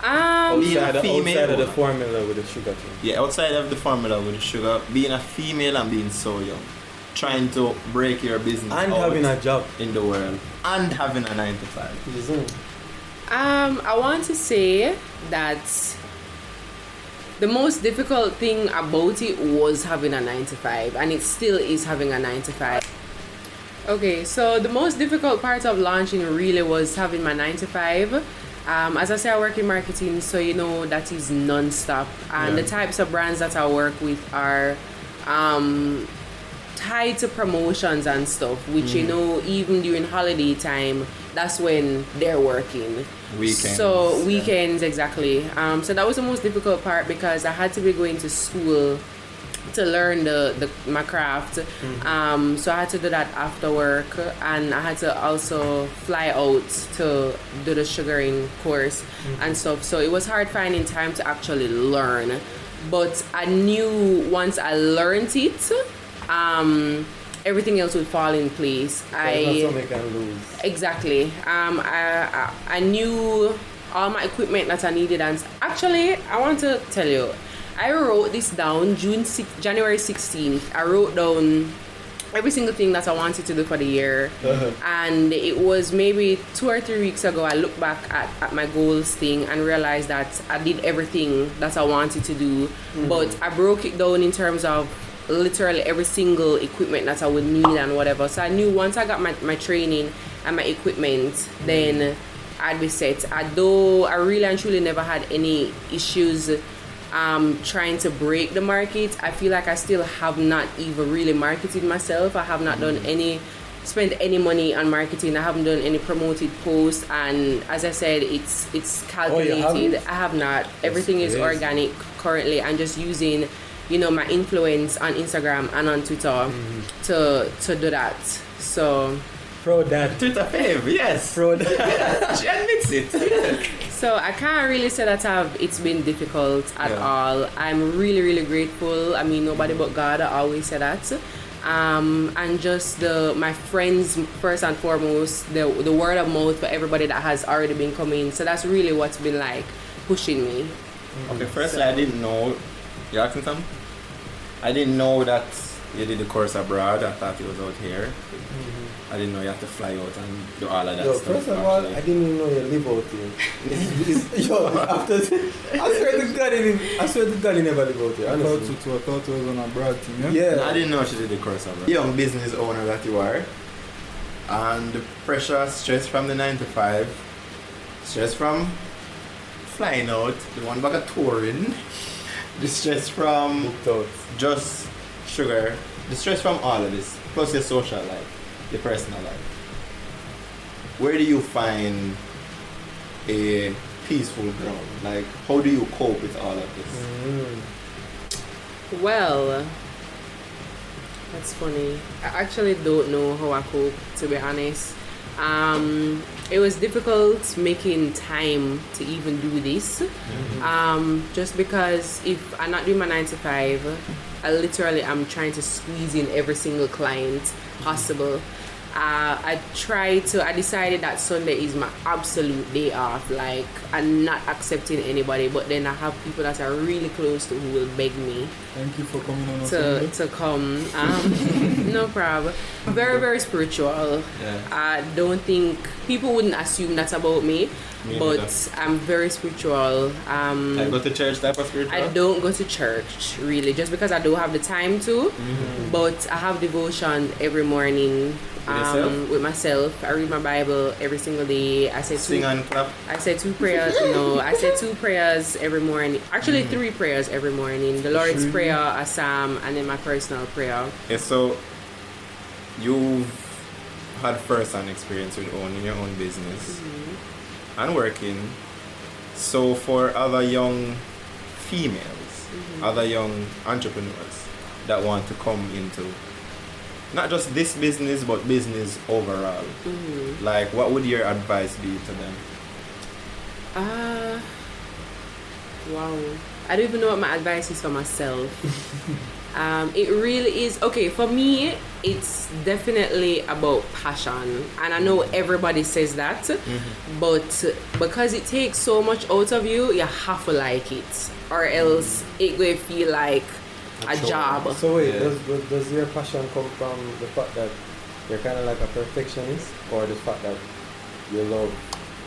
Being a female outside of the woman. formula with the sugar thing. Yeah, outside of the formula with the sugar, being a female and being so young, trying to break your business And out having a job. in the world, and having a 9 to 5. I want to say that the most difficult thing about it was having a 9 to 5, and it still is having a 9 to 5. Okay, so the most difficult part of launching really was having my 9 to 5. As I say, I work in marketing, so that is non-stop, and the types of brands that I work with are tied to promotions and stuff, which even during holiday time, that's when they're working. Weekends. So weekends, exactly. So that was the most difficult part because I had to be going to school to learn my craft. So I had to do that after work, and I had to also fly out to do the sugaring course and stuff. So it was hard finding time to actually learn. But I knew once I learned it, everything else would fall in place. Something can lose. Exactly. I knew all my equipment that I needed, and actually, I want to tell you, I wrote this down January 16th. I wrote down every single thing that I wanted to do for the year, and it was maybe 2 or 3 weeks ago. I looked back at my goals thing and realized that I did everything that I wanted to do, but I broke it down in terms of literally every single equipment that I would need and whatever. So I knew once I got my training and my equipment, then I'd be set. Although I really and truly never had any issues trying to break the market, I feel like I still have not even really marketed myself. I have not spent any money on marketing. I haven't done any promoted posts, and as I said, it's calculated. I have not. Everything is organic currently, and just using my influence on Instagram and on Twitter to do that. So Pro dad. Twitter fave, yes. Pro dad. She admits it. So I can't really say that it's been difficult at all. I'm really, really grateful. I mean, nobody but God, I always say that. And just my friends, first and foremost, the word of mouth for everybody that has already been coming. So that's really what's been like pushing me. Okay, firstly, I didn't know. You asking something? I didn't know that you did the course abroad. I thought it was out here. I didn't know you had to fly out and do all of that Yo, stuff. first of all, I didn't even know you live out here. I swear to God, you never live out here. I Honestly. thought it was an abroad thing, Yeah. No, I didn't know she did the course abroad. Young business owner that you are, and the pressure, stress from the 9 to 5, stress from flying out, the one bag of touring, the stress from Booked out. just sugar, the stress from all of this, plus your social life, your personal life. Where do you find a peaceful ground? Like, how do you cope with all of this? Well, that's funny. I actually don't know how I cope, to be honest. It was difficult making time to even do this. Just because if I'm not doing my 9 to 5, I literally am trying to squeeze in every single client possible. I decided that Sunday is my absolute day off. Like, I'm not accepting anybody, but then I have people that are really close to who will beg me Thank you for coming on Sunday. to come. No problem. Very, very spiritual. Yeah. I don't think people wouldn't assume that about me, Me but neither. I'm very spiritual. I go to church type of spiritual? I don't go to church really, just because I don't have the time to. But I have devotion every morning with myself. I read my Bible every single day. I say Sing and clap. I say 2 prayers. No, I say 2 prayers every morning. Actually, 3 prayers every morning. The Lord's Prayer, a psalm, and then my personal prayer. Okay, so you've had first-hand experience with owning your own business and working. So for other young females, other young entrepreneurs that want to come into not just this business but business overall, like what would your advice be to them? Wow. I don't even know what my advice is for myself. It really is, okay, for me, it's definitely about passion. And I know everybody says that, but because it takes so much out of you, you have to like it. Or else it will feel like a job. So wait, does your passion come from the fact that you're kind of like a perfectionist, or the fact that you love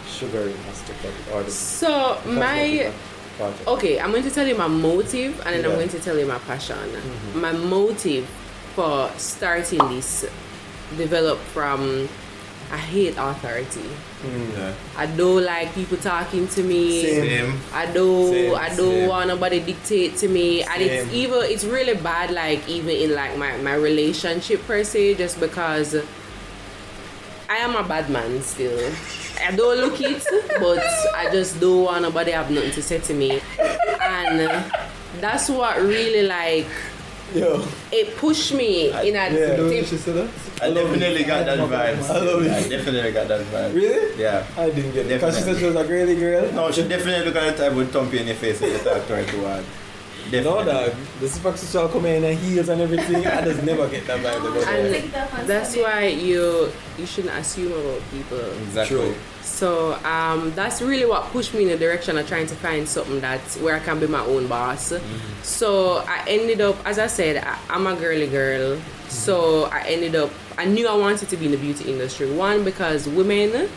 sugaring aspect of it, or the So my project? okay, I'm going to tell you my motive, and then I'm going to tell you my passion. My motive for starting this developed from I hate authority. Yeah. I don't like people talking to me. Same. I don't Same. want nobody dictate to me. And it's really bad, like even in like my relationship per se, just because I am a bad man still. I don't look it, but I just don't want nobody have nothing to say to me. And that's what really like it pushed me in a that? I definitely got that vibe. I love it. I definitely got that vibe. Really? Yeah. I didn't get it. Because she said Definitely. she was a girly girl. No, she definitely look at the type would thump you in the face if you talk to her too hard. No, Definitely. dog. The super shall come in and heels and everything. I just never get that vibe about her. And that's why you shouldn't assume about people. Exactly. True. So that's really what pushed me in the direction of trying to find something that's where I can be my own boss. So I ended up, as I said, I'm a girly girl. So I knew I wanted to be in the beauty industry. One, because women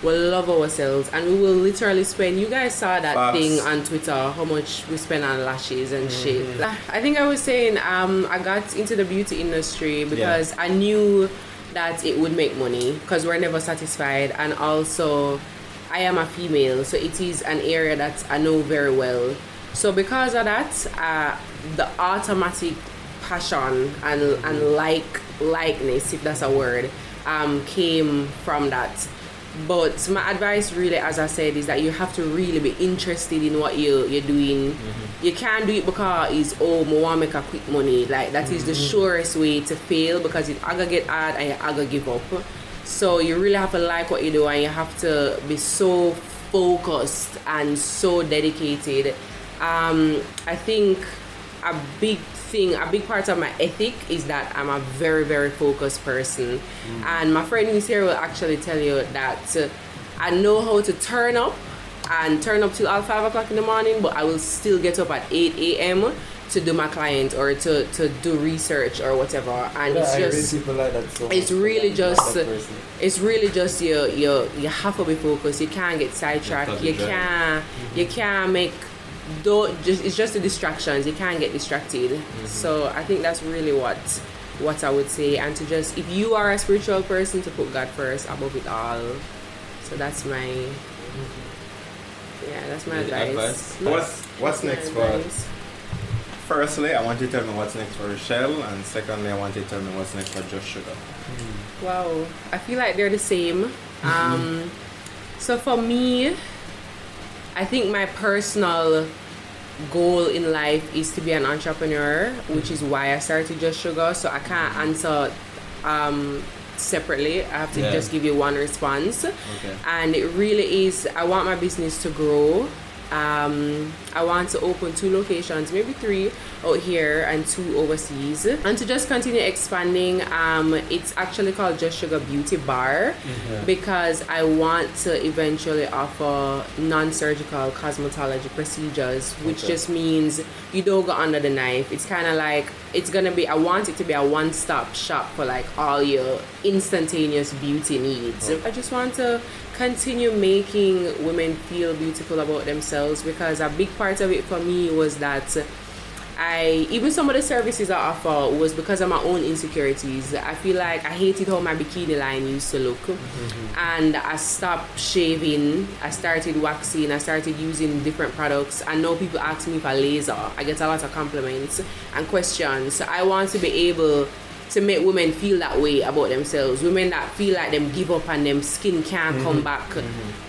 will love ourselves, and we will literally spend, you guys saw that Facts. thing on Twitter, how much we spend on lashes and shit. I think I was saying I got into the beauty industry because I knew that it would make money, because we're never satisfied, and also I am a female, so it is an area that I know very well. So because of that, the automatic passion and likeness, if that's a word, came from that. But my advice really, as I said, is that you have to really be interested in what you're doing. You can't do it because I want to make a quick money. Like that is the surest way to fail, because it either get hard and you either give up. So you really have to like what you do, and you have to be so focused and so dedicated. I think a big part of my ethic is that I'm a very, very focused person. And my friend who's here will actually tell you that I know how to turn up till all 5 o'clock in the morning, but I will still get up at 8 a.m. to do my client or to do research or whatever. And it's just people like that so it's much. really just That person. it's really just you have to be focused. You can't get sidetracked. You can't make it's just the distractions. You can't get distracted. So I think that's really what I would say, and to just, if you are a spiritual person, to put God first above it all. So that's my that's my advice. What's next for? Advice. Firstly, I want you to tell me what's next for Richelle, and secondly, I want you to tell me what's next for Just Sugar. Wow, I feel like they're the same. So for me, I think my personal goal in life is to be an entrepreneur, which is why I started Just Sugar. So I can't answer separately. I have to just give you one response. Okay. And it really is, I want my business to grow. I want to open 2 locations, maybe 3 out here and 2 overseas, and to just continue expanding. It's actually called Just Sugar Beauty Bar because I want to eventually offer non-surgical cosmetology procedures, which just means you don't go under the knife. It's kind of like, I want it to be a one-stop shop for like all your instantaneous beauty needs. I just want to continue making women feel beautiful about themselves, because a big part of it for me was that even some of the services I offer was because of my own insecurities. I feel like I hated how my bikini line used to look. And I stopped shaving, I started waxing, I started using different products, and now people ask me for laser. I get a lot of compliments and questions. So I want to be able to make women feel that way about themselves. Women that feel like them give up and them skin can't come back,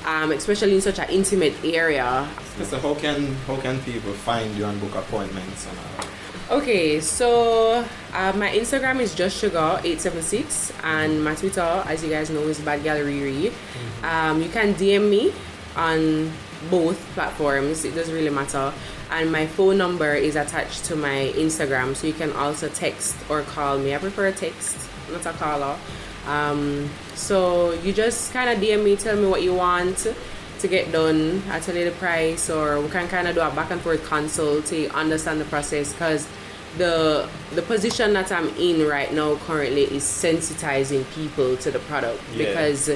especially in such an intimate area. So how can people find you and book appointments and all that? Okay, so my Instagram is justsugar876, and my Twitter, as you guys know, is badgallery. You can DM me on both platforms, it doesn't really matter. And my phone number is attached to my Instagram, so you can also text or call me. I prefer a text, not a caller. So you just kind of DM me, tell me what you want to get done. I tell you the price, or we can kind of do a back and forth consult to understand the process, because the position that I'm in right now currently is sensitizing people to the product, because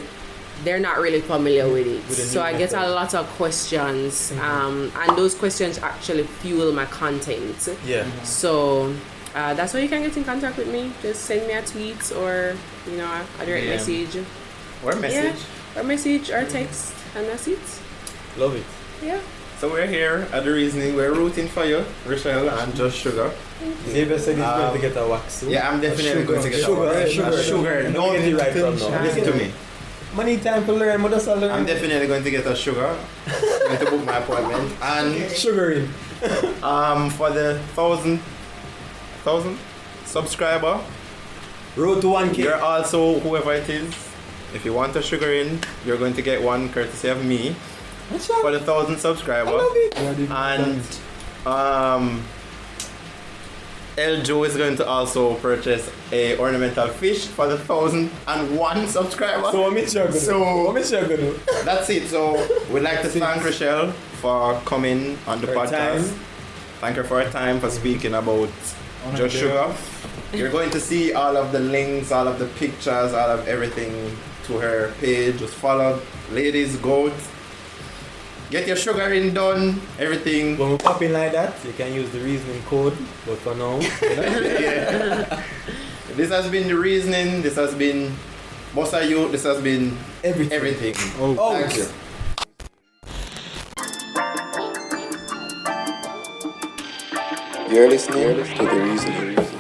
they're not really familiar with it. So I get a lot of questions, and those questions actually fuel my content. So that's why you can get in contact with me. Just send me a tweet or a direct message. Or message. Or message or text, and that's it. Love it. Yeah. So we're here at the Reasoning. We're rooting for you, Richelle and Just Sugar. Xavier said he's going to get a wax soon. Yeah, I'm definitely going to get a wax. Sugar. Don't get it right from now. Listen to me. Money time to learn, but just learn. I'm definitely going to get a sugar. I'm going to book my appointment. And sugar in. For the 1,000 subscriber, road to 1K. You're also, whoever it is, if you want a sugar in, you're going to get one courtesy of me. For the 1,000 subscriber. I love it. And El Joe is going to also purchase a ornamental fish for the 1,001 subscriber. So that's it. So we'd like to thank Richelle for coming on the podcast. Thank her for her time, for speaking about Just Sugar. You're going to see all of the links, all of the pictures, all of everything to her page. Just follow Ladies Goat. Get your sugar in done, everything. When we pop in like that, you can use the Reasoning code, but for now, This has been the Reasoning, this has been Bossa You, this has been everything. Thank you. You're listening to The Reasoning.